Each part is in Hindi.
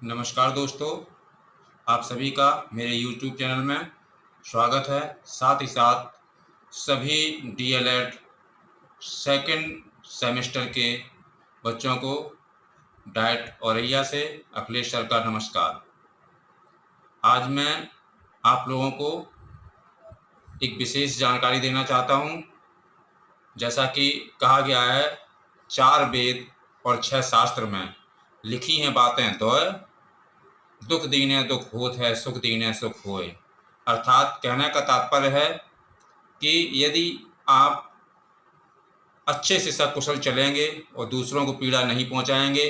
नमस्कार दोस्तों, आप सभी का मेरे YouTube चैनल में स्वागत है। साथ ही साथ सभी डीएलएड सेकंड सेमेस्टर के बच्चों को डाइट औरैया से अखिलेश सर का नमस्कार। आज मैं आप लोगों को एक विशेष जानकारी देना चाहता हूँ। जैसा कि कहा गया है, 4 वेद और 6 शास्त्र में लिखी हैं बातें तो दुख दीने दुख होत है, सुख दीने सुख होए। अर्थात कहने का तात्पर्य है कि यदि आप अच्छे से सकुशल चलेंगे और दूसरों को पीड़ा नहीं पहुंचाएंगे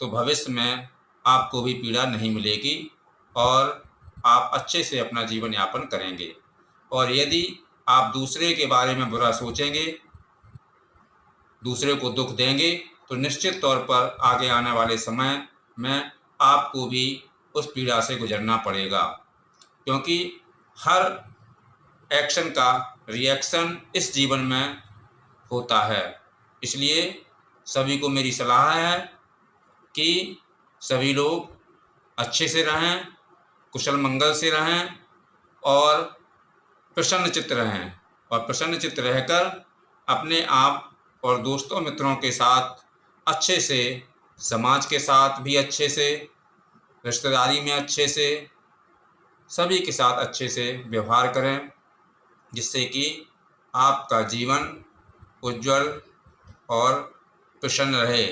तो भविष्य में आपको भी पीड़ा नहीं मिलेगी और आप अच्छे से अपना जीवन यापन करेंगे। और यदि आप दूसरे के बारे में बुरा सोचेंगे, दूसरे को दुख देंगे, तो निश्चित तौर पर आगे आने वाले समय में आपको भी उस पीड़ा से गुजरना पड़ेगा, क्योंकि हर एक्शन का रिएक्शन इस जीवन में होता है। इसलिए सभी को मेरी सलाह है कि सभी लोग अच्छे से रहें, कुशल मंगल से रहें और प्रसन्न चित्त रहें। और प्रसन्न चित्त रहकर अपने आप और दोस्तों मित्रों के साथ अच्छे से, समाज के साथ भी अच्छे से, रिश्तेदारी में अच्छे से, सभी के साथ अच्छे से व्यवहार करें, जिससे कि आपका जीवन उज्जवल और प्रसन्न रहे।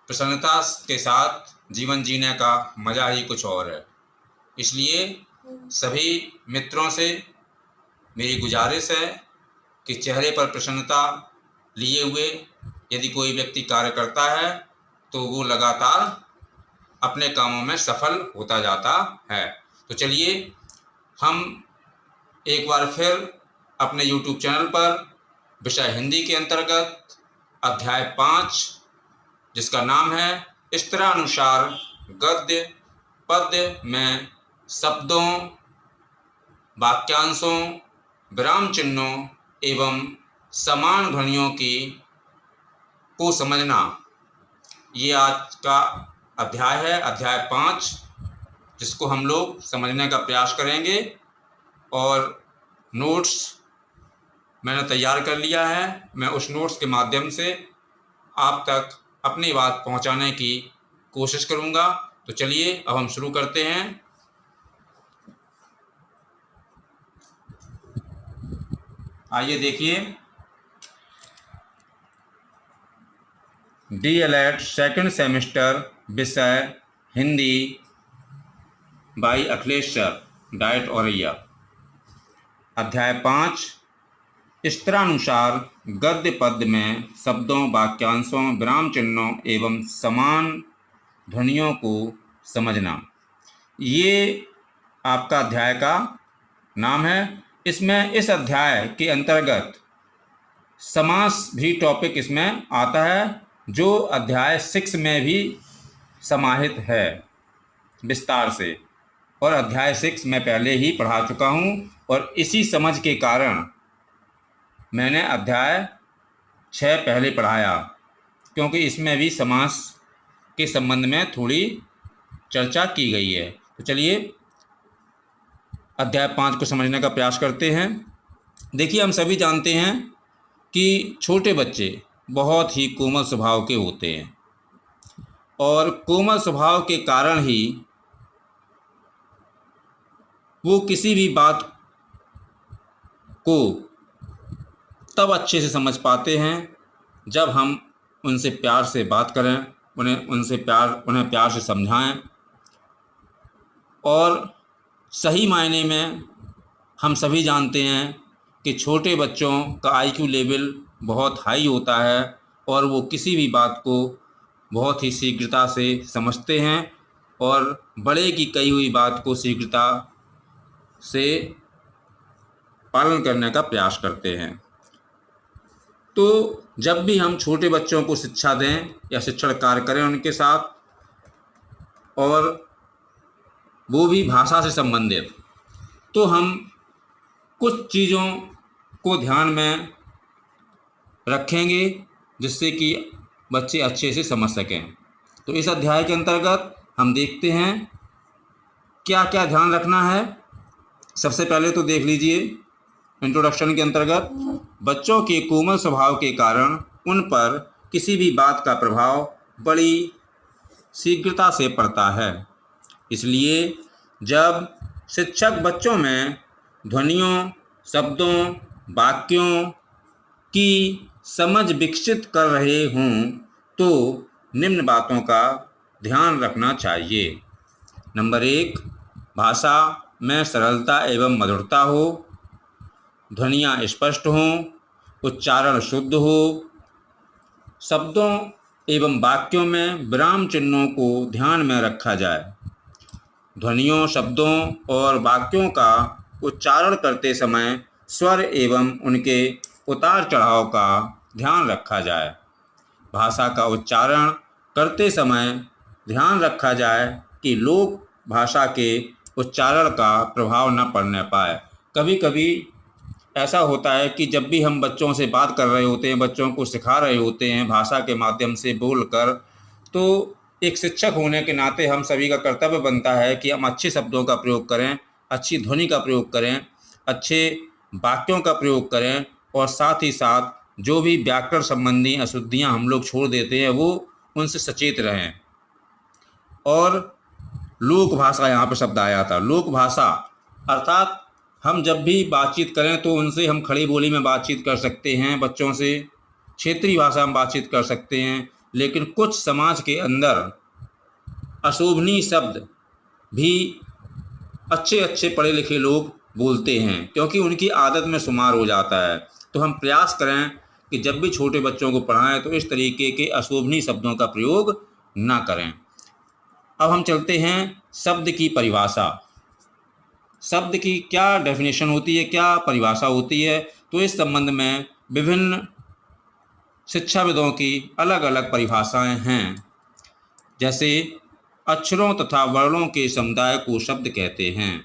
प्रसन्नता के साथ जीवन जीने का मज़ा ही कुछ और है। इसलिए सभी मित्रों से मेरी गुजारिश है कि चेहरे पर प्रसन्नता लिए हुए यदि कोई व्यक्ति कार्य करता है तो वो लगातार अपने कामों में सफल होता जाता है। तो चलिए हम एक बार फिर अपने YouTube चैनल पर विषय हिंदी के अंतर्गत अध्याय 5, जिसका नाम है स्त्रानुसार गद्य पद्य में शब्दों, वाक्यांशों, विराम चिन्हों एवं समान ध्वनियों को समझना, ये आज का अध्याय है, अध्याय 5, जिसको हम लोग समझने का प्रयास करेंगे। और नोट्स मैंने तैयार कर लिया है। मैं उस नोट्स के माध्यम से आप तक अपनी बात पहुंचाने की कोशिश करूंगा। तो चलिए अब हम शुरू करते हैं। आइए देखिए, डीएलएड सेकंड सेमेस्टर विषय Hindi by Akhilesh sir, diet Auraiya. अध्याय 5 स्त्रानुसार गद्य पद्य में शब्दों, वाक्यांशों, विराम चिन्हों एवं समान ध्वनियों को समझना, ये आपका अध्याय का नाम है। इसमें इस अध्याय के अंतर्गत समास भी टॉपिक इसमें आता है, जो अध्याय 6 में भी समाहित है विस्तार से। और अध्याय 6 मैं पहले ही पढ़ा चुका हूँ और इसी समझ के कारण मैंने अध्याय 6 पहले पढ़ाया, क्योंकि इसमें भी समास के संबंध में थोड़ी चर्चा की गई है। तो चलिए अध्याय 5 को समझने का प्रयास करते हैं। देखिए, हम सभी जानते हैं कि छोटे बच्चे बहुत ही कोमल स्वभाव के होते हैं और कोमल स्वभाव के कारण ही वो किसी भी बात को तब अच्छे से समझ पाते हैं जब हम उनसे प्यार से बात करें, उन्हें प्यार से समझाएं। और सही मायने में हम सभी जानते हैं कि छोटे बच्चों का आईक्यू लेवल बहुत हाई होता है और वो किसी भी बात को बहुत ही शीघ्रता से समझते हैं और बड़े की कही हुई बात को शीघ्रता से पालन करने का प्रयास करते हैं। तो जब भी हम छोटे बच्चों को शिक्षा दें या शिक्षण कार्य करें उनके साथ, और वो भी भाषा से संबंधित, तो हम कुछ चीज़ों को ध्यान में रखेंगे जिससे कि बच्चे अच्छे से समझ सकें। तो इस अध्याय के अंतर्गत हम देखते हैं क्या क्या ध्यान रखना है। सबसे पहले तो देख लीजिए इंट्रोडक्शन के अंतर्गत, बच्चों के कोमल स्वभाव के कारण उन पर किसी भी बात का प्रभाव बड़ी शीघ्रता से पड़ता है। इसलिए जब शिक्षक बच्चों में ध्वनियों, शब्दों, वाक्यों की समझ विकसित कर रहे हों तो निम्न बातों का ध्यान रखना चाहिए। नंबर 1, भाषा में सरलता एवं मधुरता हो, ध्वनियाँ स्पष्ट हों, उच्चारण शुद्ध हो, शब्दों एवं वाक्यों में विराम चिन्हों को ध्यान में रखा जाए, ध्वनियों, शब्दों और वाक्यों का उच्चारण करते समय स्वर एवं उनके उतार चढ़ाव का ध्यान रखा जाए, भाषा का उच्चारण करते समय ध्यान रखा जाए कि लोक भाषा के उच्चारण का प्रभाव न पड़ने पाए। कभी कभी ऐसा होता है कि जब भी हम बच्चों से बात कर रहे होते हैं, बच्चों को सिखा रहे होते हैं भाषा के माध्यम से बोलकर, तो एक शिक्षक होने के नाते हम सभी का कर्तव्य बनता है कि हम अच्छे शब्दों का प्रयोग करें, अच्छी ध्वनि का प्रयोग करें, अच्छे वाक्यों का प्रयोग करें और साथ ही साथ जो भी व्याकरण संबंधी अशुद्धियाँ हम लोग छोड़ देते हैं वो उनसे सचेत रहें। और लोक भाषा, यहाँ पर शब्द आया था, लोक भाषा अर्थात हम जब भी बातचीत करें तो उनसे हम खड़ी बोली में बातचीत कर सकते हैं, बच्चों से क्षेत्रीय भाषा में बातचीत कर सकते हैं, लेकिन कुछ समाज के अंदर अशोभनीय शब्द भी अच्छे अच्छे पढ़े लिखे लोग बोलते हैं क्योंकि उनकी आदत में शुमार हो जाता है। तो हम प्रयास करें कि जब भी छोटे बच्चों को पढ़ाएं तो इस तरीके के अशोभनीय शब्दों का प्रयोग ना करें। अब हम चलते हैं शब्द की परिभाषा। शब्द की क्या डेफिनेशन होती है, क्या परिभाषा होती है, तो इस संबंध में विभिन्न शिक्षाविदों की अलग अलग परिभाषाएं हैं। जैसे अक्षरों तथा वर्णों के समुदाय को शब्द कहते हैं,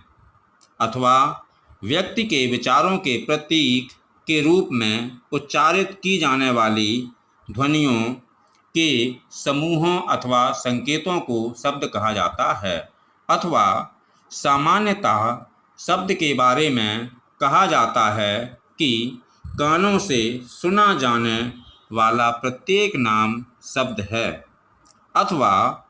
अथवा व्यक्ति के विचारों के प्रतीक के रूप में उच्चारित की जाने वाली ध्वनियों के समूहों अथवा संकेतों को शब्द कहा जाता है, अथवा सामान्यतः शब्द के बारे में कहा जाता है कि कानों से सुना जाने वाला प्रत्येक नाम शब्द है, अथवा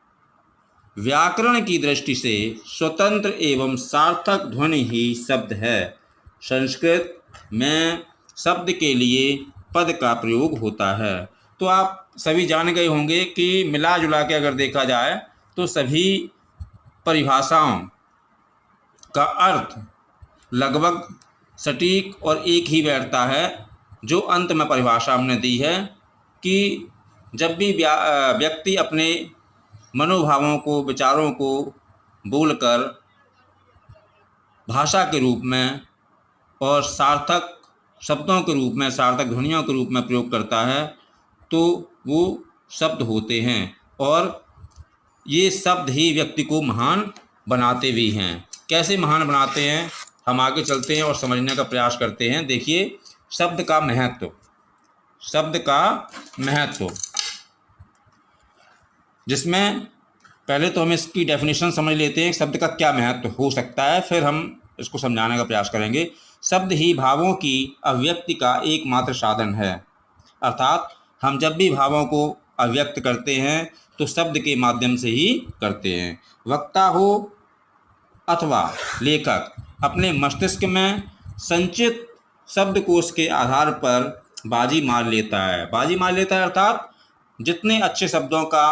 व्याकरण की दृष्टि से स्वतंत्र एवं सार्थक ध्वनि ही शब्द है। संस्कृत में शब्द के लिए पद का प्रयोग होता है। तो आप सभी जान गए होंगे कि मिला जुला के अगर देखा जाए तो सभी परिभाषाओं का अर्थ लगभग सटीक और एक ही बैठता है। जो अंत में परिभाषा हमने दी है कि जब भी व्यक्ति अपने मनोभावों को, विचारों को बोलकर भाषा के रूप में और सार्थक शब्दों के रूप में, सार्थक ध्वनियों के रूप में प्रयोग करता है तो वो शब्द होते हैं, और ये शब्द ही व्यक्ति को महान बनाते भी हैं। कैसे महान बनाते हैं, हम आगे चलते हैं और समझने का प्रयास करते हैं। देखिए शब्द का महत्व, शब्द का महत्व, जिसमें पहले तो हम इसकी डेफिनेशन समझ लेते हैं, शब्द का क्या महत्व हो सकता है, फिर हम इसको समझाने का प्रयास करेंगे। शब्द ही भावों की अभिव्यक्ति का एकमात्र साधन है, अर्थात हम जब भी भावों को अभिव्यक्त करते हैं तो शब्द के माध्यम से ही करते हैं। वक्ता हो अथवा लेखक अपने मस्तिष्क में संचित शब्दकोश के आधार पर बाजी मार लेता है। बाजी मार लेता है अर्थात जितने अच्छे शब्दों का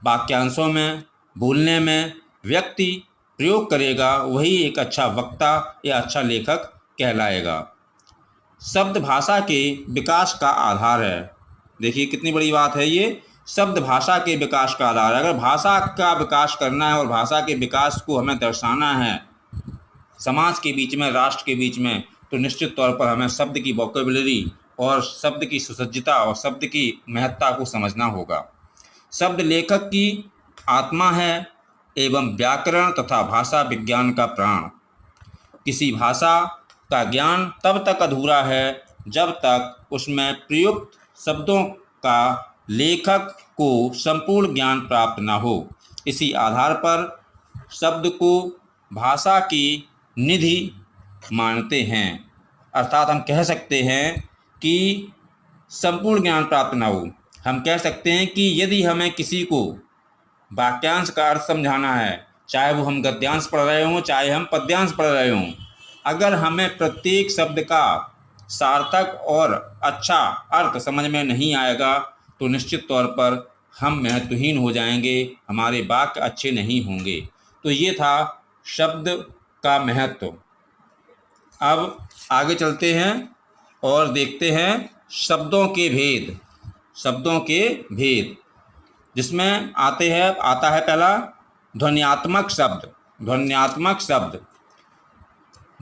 वाक्यांशों में, बोलने में व्यक्ति प्रयोग करेगा वही एक अच्छा वक्ता या अच्छा लेखक कहलाएगा। शब्द भाषा के विकास का आधार है। देखिए कितनी बड़ी बात है ये, शब्द भाषा के विकास का आधार है। अगर भाषा का विकास करना है और भाषा के विकास को हमें दर्शाना है समाज के बीच में, राष्ट्र के बीच में, तो निश्चित तौर पर हमें शब्द की वोकैबुलरी और शब्द की सुसज्जता और शब्द की महत्ता को समझना होगा। शब्द लेखक की आत्मा है एवं व्याकरण तथा भाषा विज्ञान का प्राण। किसी भाषा का ज्ञान तब तक अधूरा है जब तक उसमें प्रयुक्त शब्दों का लेखक को संपूर्ण ज्ञान प्राप्त न हो। इसी आधार पर शब्द को भाषा की निधि मानते हैं। अर्थात हम कह सकते हैं कि संपूर्ण ज्ञान प्राप्त न हो। हम कह सकते हैं कि यदि हमें किसी को वाक्यांश का अर्थ समझाना है, चाहे वो हम गद्यांश पढ़ रहे हों चाहे हम पद्यांश पढ़ रहे हों, अगर हमें प्रत्येक शब्द का सार्थक और अच्छा अर्थ समझ में नहीं आएगा तो निश्चित तौर पर हम महत्वहीन हो जाएंगे, हमारे वाक्य अच्छे नहीं होंगे। तो ये था शब्द का महत्व। अब आगे चलते हैं और देखते हैं शब्दों के भेद। शब्दों के भेद जिसमें आता है पहला ध्वन्यात्मक शब्द। ध्वन्यात्मक शब्द,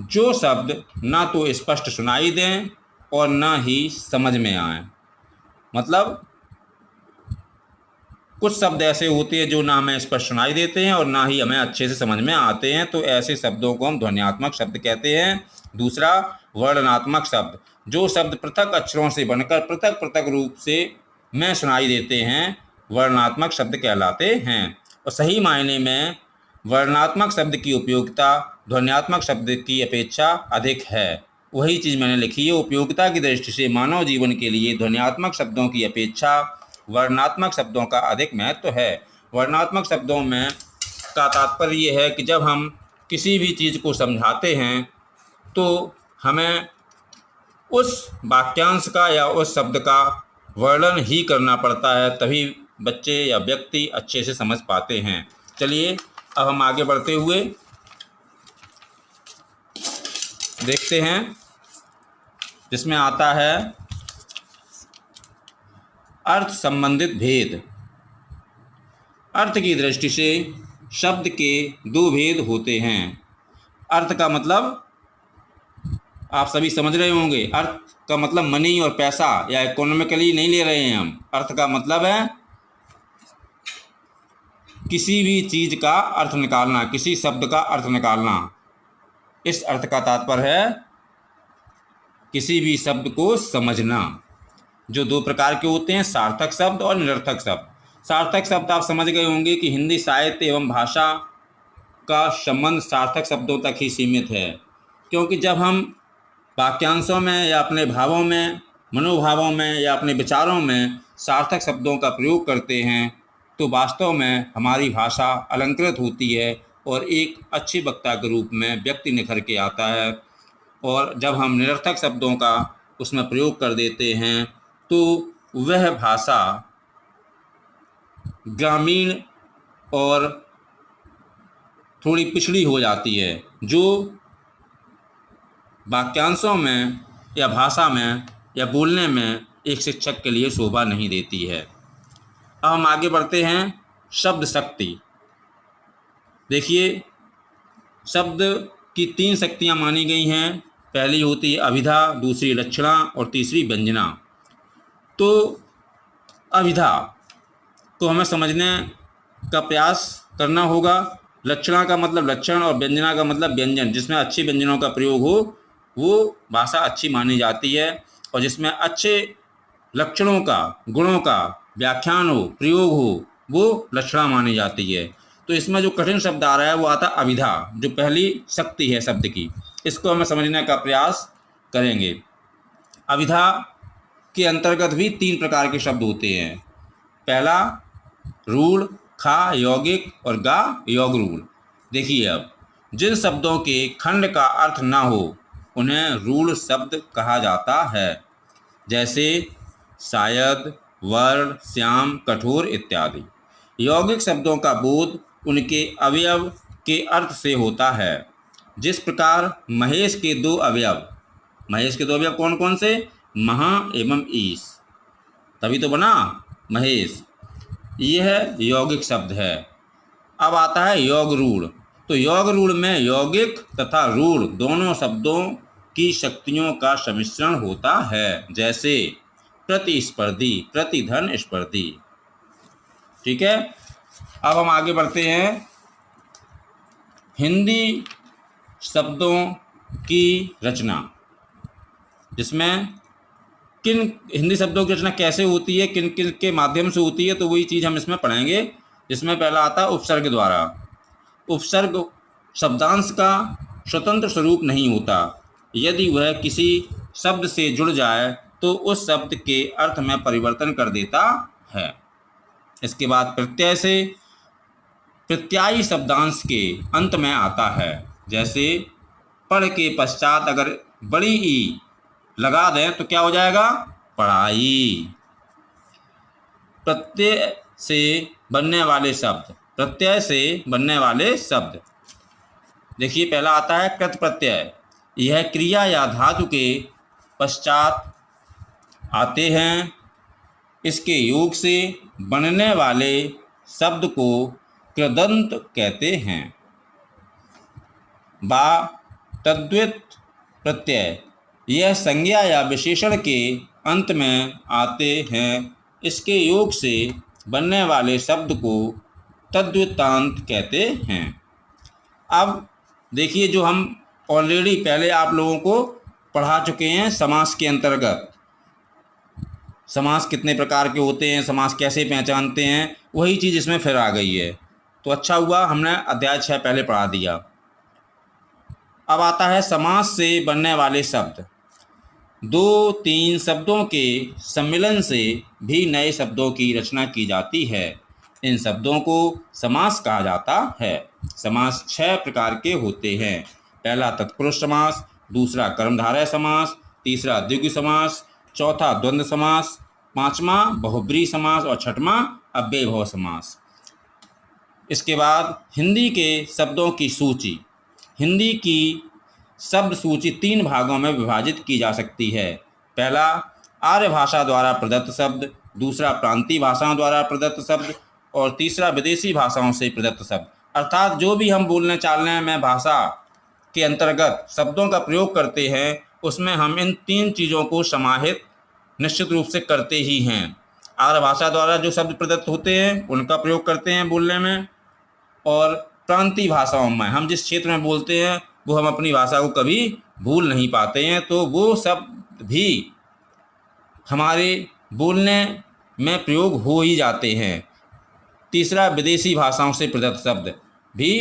जो शब्द ना तो स्पष्ट सुनाई दें और ना ही समझ में आए। मतलब कुछ शब्द ऐसे होते हैं जो ना हमें स्पष्ट सुनाई देते हैं और ना ही हमें अच्छे से समझ में आते हैं, तो ऐसे शब्दों को हम ध्वन्यात्मक शब्द कहते हैं। दूसरा वर्णनात्मक शब्द, जो शब्द पृथक अक्षरों से बनकर पृथक पृथक रूप से में सुनाई देते हैं, वर्णनात्मक शब्द कहलाते हैं। और सही मायने में वर्णनात्मक शब्द की उपयोगिता ध्वन्यात्मक शब्द की अपेक्षा अधिक है। वही चीज़ मैंने लिखी है, उपयोगिता की दृष्टि से मानव जीवन के लिए ध्वन्यात्मक शब्दों की अपेक्षा वर्णनात्मक शब्दों का अधिक महत्व है। वर्णनात्मक शब्दों में का तात्पर्य ये है कि जब हम किसी भी चीज़ को समझाते हैं तो हमें उस वाक्यांश का या उस शब्द का वर्णन ही करना पड़ता है, तभी बच्चे या व्यक्ति अच्छे से समझ पाते हैं। चलिए अब हम आगे बढ़ते हुए देखते हैं, जिसमें आता है अर्थ संबंधित भेद। अर्थ की दृष्टि से शब्द के दो भेद होते हैं। अर्थ का मतलब आप सभी समझ रहे होंगे, अर्थ का मतलब मनी और पैसा या इकोनॉमिकली नहीं ले रहे हैं हम। अर्थ का मतलब है किसी भी चीज़ का अर्थ निकालना, किसी शब्द का अर्थ निकालना। इस अर्थ का तात्पर्य है किसी भी शब्द को समझना, जो दो प्रकार के होते हैं, सार्थक शब्द और निरर्थक शब्द। सार्थक शब्द आप समझ गए होंगे कि हिंदी साहित्य एवं भाषा का संबंध सार्थक शब्दों तक ही सीमित है, क्योंकि जब हम वाक्यांशों में या अपने भावों में, मनोभावों में या अपने विचारों में सार्थक शब्दों का प्रयोग करते हैं तो वास्तव में हमारी भाषा अलंकृत होती है और एक अच्छे वक्ता के रूप में व्यक्ति निखर के आता है। और जब हम निरर्थक शब्दों का उसमें प्रयोग कर देते हैं तो वह भाषा ग्रामीण और थोड़ी पिछड़ी हो जाती है, जो वाक्यांशों में या भाषा में या बोलने में एक शिक्षक के लिए शोभा नहीं देती है। अब हम आगे बढ़ते हैं शब्द शक्ति। देखिए, शब्द की 3 शक्तियाँ मानी गई हैं। पहली होती है अभिधा, दूसरी लक्षणा और तीसरी व्यंजना। तो अभिधा तो हमें समझने का प्रयास करना होगा। लक्षणा का मतलब लक्षण और व्यंजना का मतलब व्यंजन। जिसमें अच्छे व्यंजनों का प्रयोग हो वो भाषा अच्छी मानी जाती है, और जिसमें अच्छे लक्षणों का, गुणों का व्याख्यान हो, प्रयोग हो, वो लक्षणा मानी जाती है। तो इसमें जो कठिन शब्द आ रहा है वो आता अभिधा, जो पहली शक्ति है शब्द की। इसको हमें समझने का प्रयास करेंगे। अभिधा के अंतर्गत भी 3 प्रकार के शब्द होते हैं। पहला रूढ़, खा यौगिक और गा योग रूढ़। देखिए, अब जिन शब्दों के खंड का अर्थ ना हो उन्हें रूढ़ शब्द कहा जाता है, जैसे शायद, वर्ण, श्याम, कठोर इत्यादि। यौगिक शब्दों का बोध उनके अवयव के अर्थ से होता है। जिस प्रकार महेश के 2 अवयव कौन कौन से? महा एवं ईश, तभी तो बना महेश। यह यौगिक शब्द है। अब आता है योग रूढ़। तो योग रूढ़ में यौगिक तथा रूढ़ दोनों शब्दों की शक्तियों का सम्मिश्रण होता है, जैसे प्रतिस्पर्धी, प्रतिधन स्पर्धी। ठीक है, अब हम आगे बढ़ते हैं हिंदी शब्दों की रचना, जिसमें किन हिंदी शब्दों की रचना कैसे होती है, किन किन के माध्यम से होती है, तो वही चीज़ हम इसमें पढ़ेंगे। जिसमें पहला आता है उपसर्ग द्वारा। उपसर्ग शब्दांश का स्वतंत्र स्वरूप नहीं होता। यदि वह किसी शब्द से जुड़ जाए तो उस शब्द के अर्थ में परिवर्तन कर देता है। इसके बाद प्रत्यय से प्रत्यायी शब्दांश के अंत में आता है। जैसे पढ़ के पश्चात अगर बड़ी ई लगा दें तो क्या हो जाएगा? पढ़ाई। प्रत्यय से बनने वाले शब्द, प्रत्यय से बनने वाले शब्द, देखिए पहला आता है कृत प्रत्यय। यह क्रिया या धातु के पश्चात आते हैं। इसके योग से बनने वाले शब्द को कृदंत कहते हैं। बा तद्वित प्रत्यय, यह संज्ञा या विशेषण के अंत में आते हैं। इसके योग से बनने वाले शब्द को तद्वितांत कहते हैं। अब देखिए, जो हम ऑलरेडी पहले आप लोगों को पढ़ा चुके हैं समास के अंतर्गत, समास कितने प्रकार के होते हैं, समास कैसे पहचानते हैं, वही चीज़ इसमें फिर आ गई है। तो अच्छा हुआ हमने अध्याय 6 पहले पढ़ा दिया। अब आता है समास से बनने वाले शब्द। 2-3 शब्दों के सम्मिलन से भी नए शब्दों की रचना की जाती है। इन शब्दों को समास कहा जाता है। समास 6 प्रकार के होते हैं। पहला तत्पुरुष समास, दूसरा कर्मधारय समास, तीसरा द्विगु समास, चौथा द्वंद्व समास, पांचवा बहुब्रीहि समास और छठवां अव्ययभाव समास। इसके बाद हिंदी के शब्दों की सूची। हिंदी की शब्द सूची 3 भागों में विभाजित की जा सकती है। पहला आर्य भाषा द्वारा प्रदत्त शब्द, दूसरा प्रांतीय भाषाओं द्वारा प्रदत्त शब्द और तीसरा विदेशी भाषाओं से प्रदत्त शब्द। अर्थात जो भी हम बोलने चालने में भाषा के अंतर्गत शब्दों का प्रयोग करते हैं, उसमें हम इन 3 चीज़ों को समाहित निश्चित रूप से करते ही हैं। आर्य भाषा द्वारा जो शब्द प्रदत्त होते हैं उनका प्रयोग करते हैं बोलने में, और प्रांतीय भाषाओं में हम जिस क्षेत्र में बोलते हैं वो हम अपनी भाषा को कभी भूल नहीं पाते हैं, तो वो शब्द भी हमारे बोलने में प्रयोग हो ही जाते हैं। तीसरा विदेशी भाषाओं से प्रदत्त शब्द भी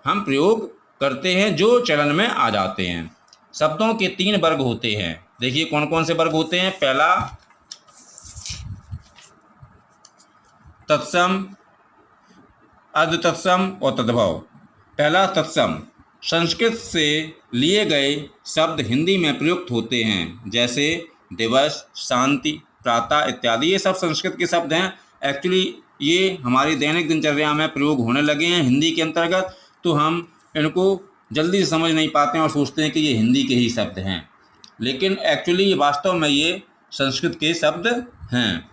हम प्रयोग करते हैं जो चलन में आ जाते हैं। शब्दों के 3 वर्ग होते हैं। देखिए कौन कौन से वर्ग होते हैं। पहला तत्सम, अर्ध तत्सम और तद्भव। पहला तत्सम, संस्कृत से लिए गए शब्द हिंदी में प्रयुक्त होते हैं। जैसे दिवस, शांति, प्रातः इत्यादि, ये सब संस्कृत के शब्द हैं। एक्चुअली ये हमारी दैनिक दिनचर्या में प्रयोग होने लगे हैं हिंदी के अंतर्गत, तो हम इनको जल्दी से समझ नहीं पाते हैं और सोचते हैं कि ये हिंदी के ही शब्द हैं, लेकिन एक्चुअली वास्तव में ये संस्कृत के शब्द हैं।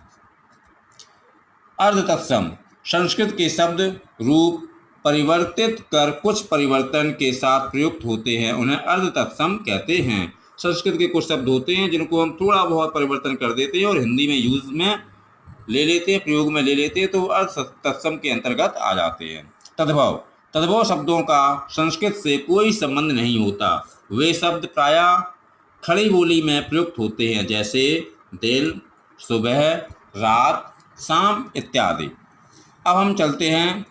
अर्ध तत्सम, संस्कृत के शब्द रूप परिवर्तित कर कुछ परिवर्तन के साथ प्रयुक्त होते हैं, उन्हें अर्ध तत्सम कहते हैं। संस्कृत के कुछ शब्द होते हैं जिनको हम थोड़ा बहुत परिवर्तन कर देते हैं और हिंदी में यूज में ले लेते हैं, प्रयोग में ले लेते हैं, तो अर्ध तत्सम के अंतर्गत आ जाते हैं। तद्भव, तद्भव शब्दों का संस्कृत से कोई संबंध नहीं होता। वे शब्द प्रायः खड़ी बोली में प्रयुक्त होते हैं, जैसे दिन, सुबह, रात, शाम इत्यादि। अब हम चलते हैं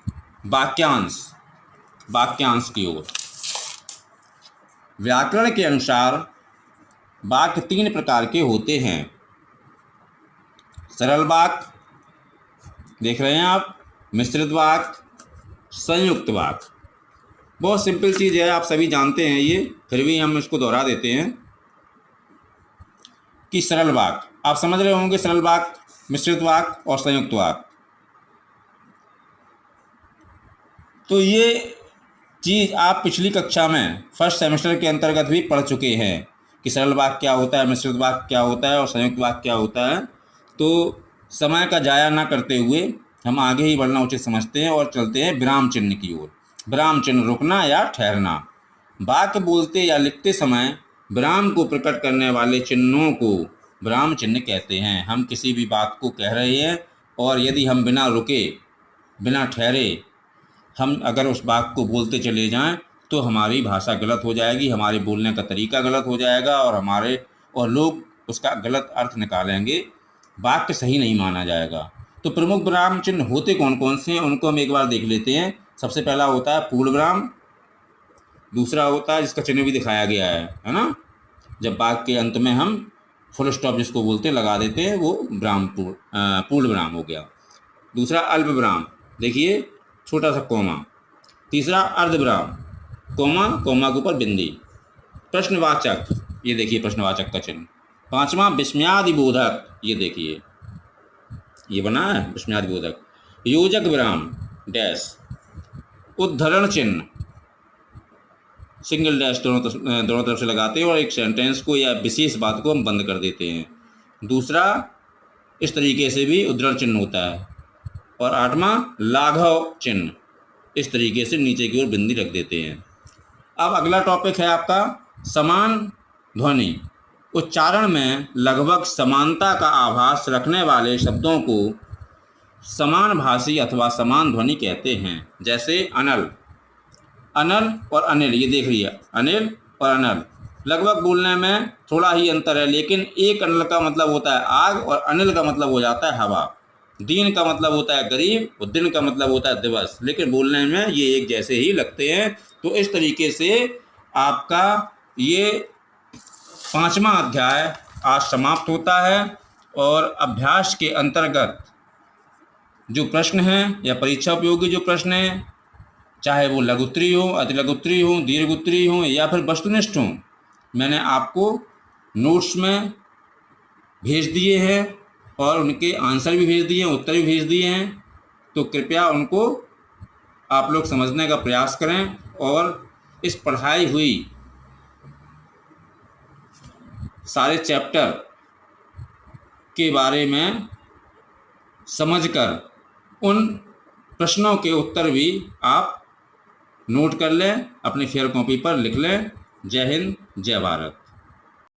वाक्यांश की ओर। व्याकरण के अनुसार वाक्य 3 प्रकार के होते हैं। सरल वाक्य देख रहे हैं आप, मिश्रित वाक्य, संयुक्त वाक्य। बहुत सिंपल चीज़ है, आप सभी जानते हैं ये, फिर भी हम इसको दोहरा देते हैं कि सरल वाक्य, आप समझ रहे होंगे, सरल वाक्य, मिश्रित वाक्य और संयुक्त वाक्य। तो ये चीज़ आप पिछली कक्षा में फर्स्ट सेमेस्टर के अंतर्गत भी पढ़ चुके हैं कि सरल वाक्य क्या होता है, मिश्रित वाक्य क्या होता है और संयुक्त वाक्य क्या होता है। तो समय का जाया ना करते हुए हम आगे ही बढ़ना उचित समझते हैं और चलते हैं विराम चिन्ह की ओर। विराम चिन्ह रुकना या ठहरना। वाक्य बोलते या लिखते समय विराम को प्रकट करने वाले चिन्हों को विराम चिन्ह कहते हैं। हम किसी भी बात को कह रहे हैं और यदि हम बिना रुके, बिना ठहरे हम अगर उस वाक्य को बोलते चले जाएं तो हमारी भाषा गलत हो जाएगी, हमारे बोलने का तरीका गलत हो जाएगा और लोग उसका गलत अर्थ निकालेंगे, वाक्य सही नहीं माना जाएगा। तो प्रमुख विराम चिन्ह होते कौन कौन से हैं उनको हम एक बार देख लेते हैं। सबसे पहला होता है पूर्ण विराम, दूसरा होता है जिसका चिन्ह भी दिखाया गया है ना, जब वाक्य के अंत में हम फुल स्टॉप जिसको बोलते हैं लगा देते हैं, वो विराम पूर्ण विराम हो गया। दूसरा अल्प विराम, देखिए छोटा सा कोमा। तीसरा अर्ध विराम, कोमा कोमा के ऊपर बिंदी। प्रश्नवाचक, ये देखिए प्रश्नवाचक का चिन्ह। पांचवा विस्मयादिबोधक, ये देखिए ये बना है विस्मयादिबोधक। योजक विराम डैश। उद्धरण चिन्ह सिंगल डैश दोनों तरफ से लगाते हैं और एक सेंटेंस को या विशेष बात को हम बंद कर देते हैं। दूसरा इस तरीके से भी उद्धरण चिन्ह होता है। और आठवां लाघव चिन्ह, इस तरीके से नीचे की ओर बिंदी रख देते हैं। अब अगला टॉपिक है आपका समान ध्वनि। उच्चारण में लगभग समानता का आभास रखने वाले शब्दों को समान भाषी अथवा समान ध्वनि कहते हैं। जैसे अनल, अनल और अनिल, ये देख लिया, अनिल और अनल लगभग बोलने में थोड़ा ही अंतर है, लेकिन एक अनल का मतलब होता है आग और अनिल का मतलब हो जाता है हवा। दीन का मतलब होता है गरीब और दिन का मतलब होता है दिवस, लेकिन बोलने में ये एक जैसे ही लगते हैं। तो इस तरीके से आपका ये 5वां अध्याय आज समाप्त होता है। और अभ्यास के अंतर्गत जो प्रश्न हैं या परीक्षा उपयोगी जो प्रश्न हैं, चाहे वो लघुत्तरी हो, अतिलघुत्तरी हो, दीर्घोत्तरी हो या फिर वस्तुनिष्ठ हो, मैंने आपको नोट्स में भेज दिए हैं और उनके आंसर भी भेज दिए हैं, उत्तर भी भेज दिए हैं। तो कृपया उनको आप लोग समझने का प्रयास करें और इस पढ़ाई हुई सारे चैप्टर के बारे में समझकर उन प्रश्नों के उत्तर भी आप नोट कर लें, अपनी फेयर कॉपी पर लिख लें। जय हिंद, जय भारत।